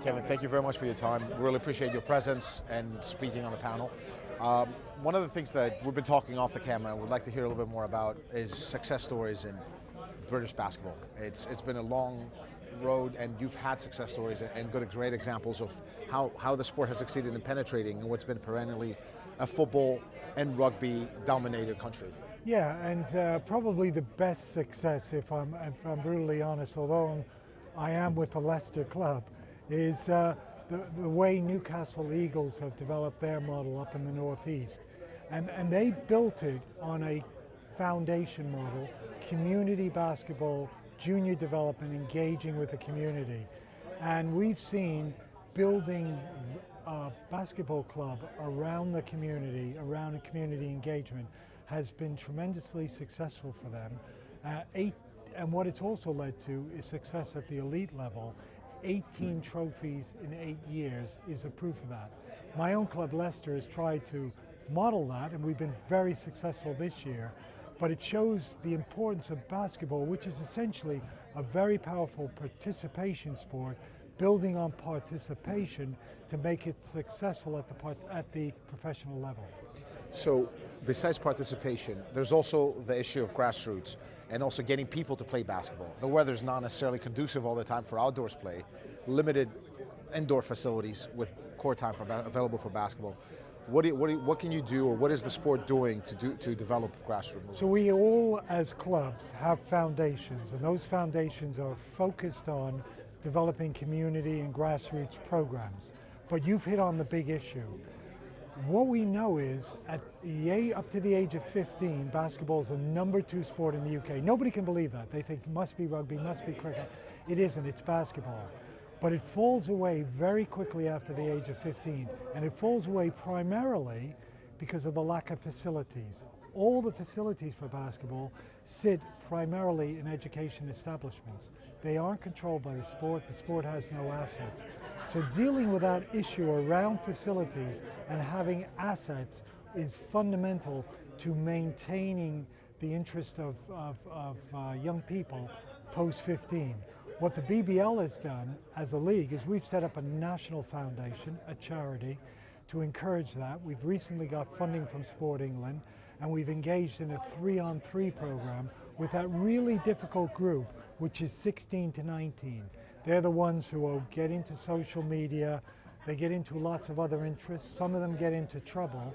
Kevin, thank you very much for your time. Really appreciate your presence and speaking on the panel. One of the things that we've been talking off the camera and would like to hear a little bit more about is success stories in British basketball. It's been a long road, and you've had success stories and great examples of how the sport has succeeded in penetrating in what's been perennially a football and rugby dominated country. Yeah, and probably the best success, if I'm brutally honest, although I am with the Leicester club, is the way Newcastle Eagles have developed their model up in the Northeast. And they built it on a foundation model, community basketball, junior development, engaging with the community. And we've seen building a basketball club around the community, around community engagement, has been tremendously successful for them. And what it's also led to is success at the elite level. 18 trophies in 8 years is the proof of that. My own club, Leicester, has tried to model that, and we've been very successful this year. But it shows the importance of basketball, which is essentially a very powerful participation sport, building on participation to make it successful at the professional level. So, besides participation, there's also the issue of grassroots and also getting people to play basketball. The weather's not necessarily conducive all the time for outdoors play, limited indoor facilities with court time available for basketball. What can you do, or what is the sport doing to develop grassroots movements? So we all, as clubs, have foundations, and those foundations are focused on developing community and grassroots programs. But you've hit on the big issue. What we know is, up to the age of 15, basketball is the #2 sport in the UK. Nobody can believe that. They think must be rugby, must be cricket. It isn't, it's basketball. But it falls away very quickly after the age of 15, and it falls away primarily because of the lack of facilities. All the facilities for basketball sit primarily in education establishments. They aren't controlled by the sport has no assets. So dealing with that issue around facilities and having assets is fundamental to maintaining the interest of young people post-15. What the BBL has done as a league is we've set up a national foundation, a charity, to encourage that. We've recently got funding from Sport England, and we've engaged in a 3-on-3 program with that really difficult group, which is 16 to 19. They're the ones who get into social media, they get into lots of other interests, some of them get into trouble,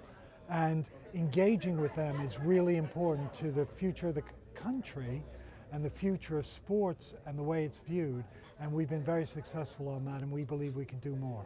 and engaging with them is really important to the future of the country and the future of sports and the way it's viewed, and we've been very successful on that, and we believe we can do more.